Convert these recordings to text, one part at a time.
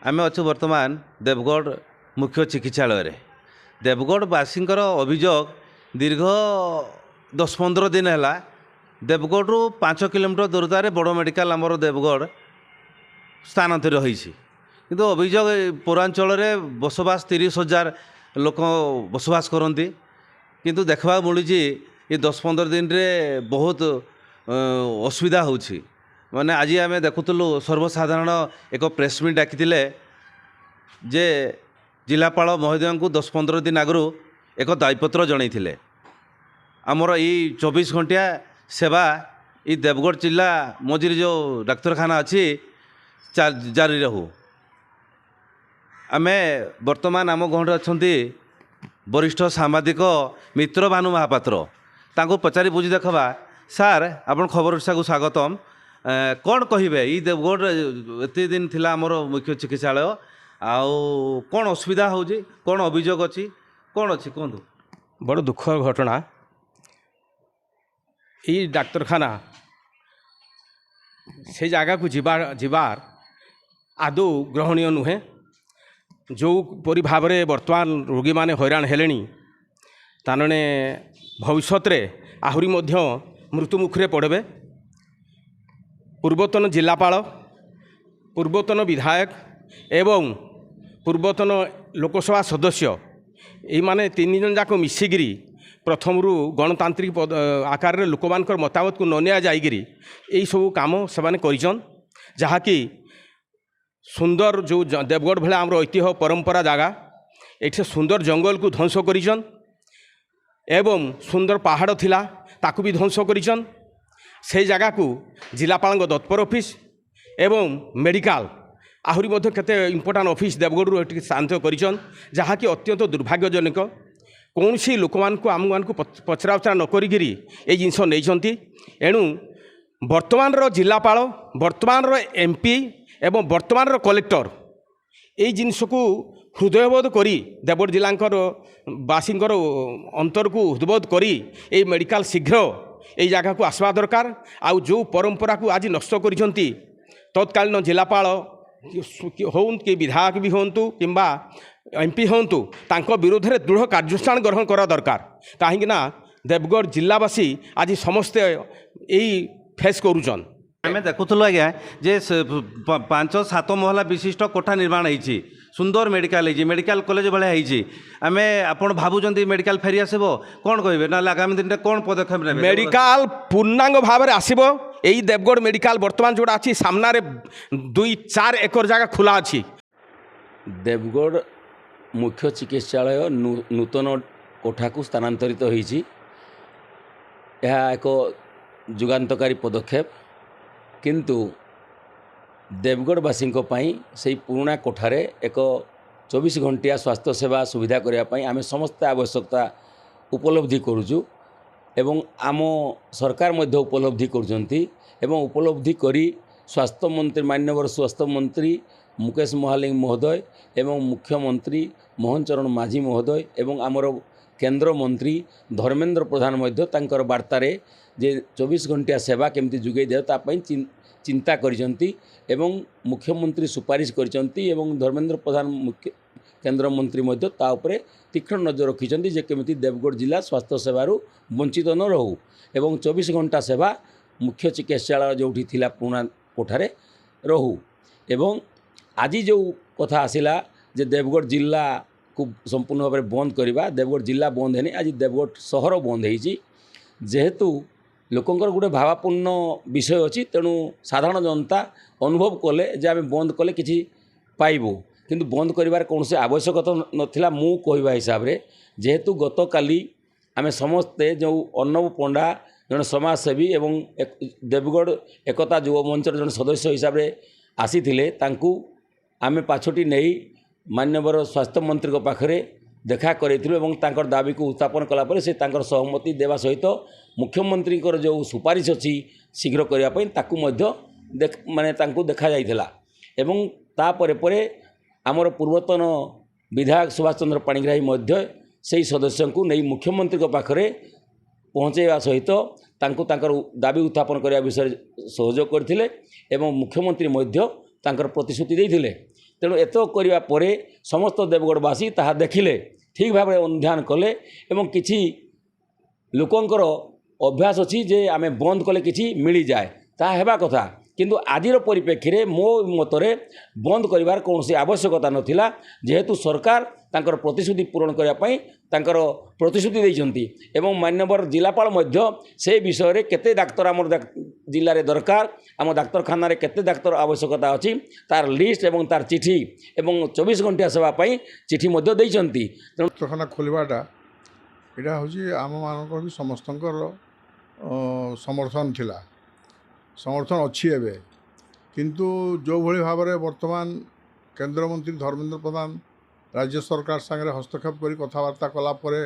आमे अच्छु वर्तमान देवगढ़ मुख्य चिकित्सालय रे। देवगढ़वासी अभियोग दीर्घ 10-15 दिन है देवगढ़ रु 5 किलोमीटर दूरतार बड़ मेडिकल आमर देवगढ़ स्थानांतरित होइछि किंतु अभियोग पौरांचल में बसवास 30,000 लोक बसवास करती किंतु देखा मिलूँ ये 10-15 दिन रे बहुत असुविधा होछि। माने आज आम देखुलु सर्वसाधारण एक प्रेसमिट डाकिले जे जिलापाल महोदय को 10-15 दिन आगु एक दायीपत्र जनईले आमर ये 24 घंटिया सेवा ये देवगढ़ जिला मझिरे जो डाक्तरखाना अच्छी जारी रहू। आमे वर्तमान आम गहरे अच्छा वरिष्ठ सांबादिक मित्र भानु महापात्र तांको पचारि बुझी देखा सार आपण खबर को स्वागतम कौन कहे ये देवगढ़ एत दिन थिला आमर मुख्य चिकित्सालय आउ कौन असुविधा हो कौन अभियोग अच्छी कौन अच्छी कहतु। बड़ दुख घटना ये डाक्तरखाना से जगह को जीवार आदौ ग्रहणीय नुहे। जो परी भाव में बर्तमान रोगी माने हैरान हेले ताने भविष्य में आहरी मृत्यु मुखरे पड़े। पूर्वतन जिलापाल पूर्वतन विधायक एवं पूर्वतन लोकसभा सदस्य ये माने 3 जन जाक मिसिकी प्रथम गणतांत्रिक आकार रे लोक मान मतामत को न निया जाइगिरी यही सब काम से करिछन जहाँकि सुंदर जो देवगढ़ भले आम ऐतिह्य परंपरा जगह ये सुंदर जंगल को ध्वंस करिछन एवं सुंदर पहाड़ थिला ताकू भी ध्वंस करिछन। से जगह को जिलापाल दत्पर ऑफिस एवं मेडिकल आहरी केते इंपोर्टाट ऑफिस देवगढ़ स्थानांतर करिछन जहाँकि अत्यंत दुर्भाग्यजनक। कौन सी लोक आम को पचरा उचरा न करी ये जिनस नहीं। एणु वर्तमान जिलापाल वर्तमान एमपी एवं वर्तमान कलेक्टर ये जिनस को हृदयबोध करी देवगढ़ जिलांकर बासींकर अंतर को हृदयबोध करी ये मेडिकल शीघ्र ये जगह को आसवा दरकार। आउ जो परंपरा को आज नष्ट करिसंती तत्कालीन जिलापाल हों कि विधायक भी हूँ किंबा एमपी हूँ तांको विरोध में दृढ़ कार्यानुष्ठान ग्रहण करा दरकार। कहीं देवगढ़ जिलावासी आज समस्ते यही फेस करुचन। आम देखुल आज्ञा जे 5-7 महला विशिष्ट कोठा निर्माण होती सुंदर मेडिकल होती मेडिकल कॉलेज भाई आम आपड़ भावुं मेडिकल फेरी आसब कौन कहे ना आगामी दिन में कौन पदक्षेप ने मेडिकल पूर्णांग भाव में आसब। यही देवगढ़ मेडिकल वर्तमान जोड़ा अच्छी सामना 2-4 एकर जगह खुला अच्छी। देवगढ़ मुख्य चिकित्सालय नूतन कोठा को स्थानांतरित होइछि। यह एक जुगान्तकारी पदक्षेप किंतु देवगढ़वासी से पुराना कोठार एक 24 घंटिया स्वास्थ्य सेवा सुविधा करने आम समस्त आवश्यकता उपलब्धि करुचु एवं आम सरकार मध्य उपलब्धि करुचंती एवं उपलब्धि करी स्वास्थ्य मंत्री माननीय स्वास्थ्य मंत्री मुकेश महालिंग महोदय एवं मुख्यमंत्री मोहन चरण माझी महोदय एवं आमर केंद्र मंत्री धर्मेंद्र प्रधान मध्य तांकर वार्तारे जे 24 घंटिया सेवा केमती जुगै दे तापाई चिंता करिसंती एवं मुख्यमंत्री सुपारिश करिसंती एवं धर्मेंद्र प्रधान मुख्य केंद्र मंत्री मध्य ता उपरे तीक्ष्ण नजर रखिसंती जे केमती देवगढ़ जिला स्वास्थ्य सेवारू वंचित न रहू एवं 24 घंटा सेवा मुख्य चिकित्सालय जोठी थिला पुराना कोठारे रहू। एवं आज जो कथा आसिला जे देवगढ़ जिला को संपूर्ण भाव में बंद करवा देवगढ़ जिला बंद है आज देवगढ़ सहर बंद होइछि जेहेतु लोकंकर गोटे भावापूर्ण विषय अच्छी तेणु साधारण जनता अनुभव कले जे आम बंद कले किछि पाइबू किंतु बंद करिवार कौन से आवश्यकता नथिला। मु कहवा हिसाब रे जेहेतु गत काली आम समस्ते जो अर्णव पंडा जन समाजसेवी एवं देवगढ़ एकता युव मंचर जन सदस्य हिसाब रे आसीथिले तांकू आम पाछटी नहीं मान्यवर स्वास्थ्य मंत्री पाखरे देखा करेथिलु एवं तांकर दाबी को उत्थापन कला परे से तांकर सहमति देवा सहित मुख्यमंत्री जो सुपारिश अच्छी शीघ्र करने ताकू मध्य माने तांकू देखा जाइथिला एवं तापरे परे आमर पूर्वतन विधायक सुभाष चंद्र पाणिग्राही मध्य से सदस्य को नहीं मुख्यमंत्री पाखरे पहुँचेवा सहित तांकू तांकर दाबी उत्थापन करने विषय सहयोग करथिले एवं मुख्यमंत्री मध्य तांकर प्रतिश्रुति देइथिले ତେଣୁ ଏତକ କରିବା ପରେ ସମସ୍ତ ଦେବଗଡ଼ବାସୀ ତାହା ଦେଖିଲେ ଠିକ୍ ଭାବରେ ଅନୁଧ୍ୟାନ କଲେ ଏବଂ କିଛି ଲୋକଙ୍କର ଅଭ୍ୟାସ ଅଛି ଯେ ଆମେ ବନ୍ଦ କଲେ କିଛି ମିଳିଯାଏ, ତାହା ହେବା କଥା। କିନ୍ତୁ ଆଜିର ପରିପ୍ରେକ୍ଷୀରେ ମୋ ମତରେ ବନ୍ଦ କରିବାର କୌଣସି ଆବଶ୍ୟକତା ନଥିଲା, ଯେହେତୁ ସରକାର ତାଙ୍କର ପ୍ରତିଶ୍ରୁତି ପୂରଣ କରିବା ପାଇଁ ତାଙ୍କର ପ୍ରତିଶ୍ରୁତି ଦେଇଛନ୍ତି ଏବଂ ମାନ୍ୟବର ଜିଲ୍ଲାପାଳ ମଧ୍ୟ ସେ ବିଷୟରେ କେତେ ଡାକ୍ତର ଆମର ଜିଲ୍ଲାରେ ଦରକାର, ଆମ ଡାକ୍ତରଖାନାରେ କେତେ ଡାକ୍ତର ଆବଶ୍ୟକତା ଅଛି ତାର ଲିଷ୍ଟ ଏବଂ ତାର ଚିଠି ଏବଂ 24 ଘଣ୍ଟିଆ ସେବା ପାଇଁ ଚିଠି ମଧ୍ୟ ଦେଇଛନ୍ତି। ତେଣୁ ଡାକ୍ତରଖାନା ଖୋଲିବାଟା ଏଇଟା ହେଉଛି ଆମମାନଙ୍କର ବି ସମସ୍ତଙ୍କର ସମର୍ଥନ ଥିଲା, ସମର୍ଥନ ଅଛି ଏବେ। କିନ୍ତୁ ଯେଉଁଭଳି ଭାବରେ ବର୍ତ୍ତମାନ କେନ୍ଦ୍ରମନ୍ତ୍ରୀ ଧର୍ମେନ୍ଦ୍ର ପ୍ରଧାନ ରାଜ୍ୟ ସରକାର ସାଙ୍ଗରେ ହସ୍ତକ୍ଷେପ କରି କଥାବାର୍ତ୍ତା କଲା ପରେ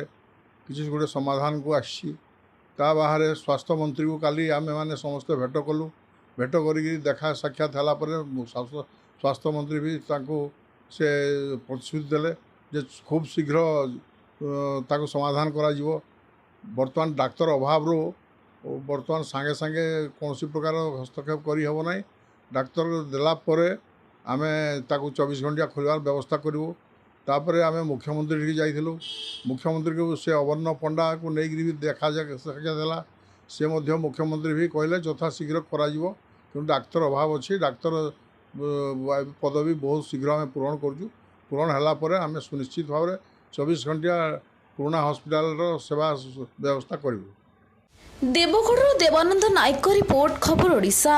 କିଛି ଗୋଟେ ସମାଧାନକୁ ଆସିଛି। ତା ବାହାରେ ସ୍ୱାସ୍ଥ୍ୟମନ୍ତ୍ରୀକୁ କାଲି ଆମେମାନେ ସମସ୍ତେ ଭେଟ କଲୁ, ଭେଟ କରିକି ଦେଖା ସାକ୍ଷାତ ହେଲା ପରେ ସ୍ୱାସ୍ଥ୍ୟମନ୍ତ୍ରୀ ବି ତାଙ୍କୁ ସେ ପ୍ରତିଶ୍ରୁତି ଦେଲେ ଯେ ଖୁବ୍ ଶୀଘ୍ର ତାକୁ ସମାଧାନ କରାଯିବ। ବର୍ତ୍ତମାନ ଡାକ୍ତର ଅଭାବରୁ ବର୍ତ୍ତମାନ ସାଙ୍ଗେ ସାଙ୍ଗେ କୌଣସି ପ୍ରକାର ହସ୍ତକ୍ଷେପ କରିହେବ ନାହିଁ। ଡାକ୍ତର ଦେଲା ପରେ ଆମେ ତାକୁ 24 ଘଣ୍ଟିଆ ଖୋଲିବାର ବ୍ୟବସ୍ଥା କରିବୁ। ତାପରେ ଆମେ ମୁଖ୍ୟମନ୍ତ୍ରୀକି ଯାଇଥିଲୁ, ମୁଖ୍ୟମନ୍ତ୍ରୀକୁ ସେ ଅବର୍ଣ୍ଣ ପଣ୍ଡାକୁ ନେଇକରି ବି ସାକ୍ଷାତ ହେଲା। ସେ ମଧ୍ୟ ମୁଖ୍ୟମନ୍ତ୍ରୀ ବି କହିଲେ ଯଥାଶୀଘ୍ର କରାଯିବ, କିନ୍ତୁ ଡାକ୍ତର ଅଭାବ ଅଛି, ଡାକ୍ତର ପଦବୀ ବହୁତ ଶୀଘ୍ର ଆମେ ପୂରଣ କରୁଛୁ। ପୂରଣ ହେଲା ପରେ ଆମେ ସୁନିଶ୍ଚିତ ଭାବରେ 24 ଘଣ୍ଟିଆ ପୁରୁଣା ହସ୍ପିଟାଲର ସେବା ବ୍ୟବସ୍ଥା କରିବୁ। ଦେବଗଡ଼ରୁ ଦେବାନନ୍ଦ ନାୟକଙ୍କ ରିପୋର୍ଟ, ଖବର ଓଡ଼ିଶା।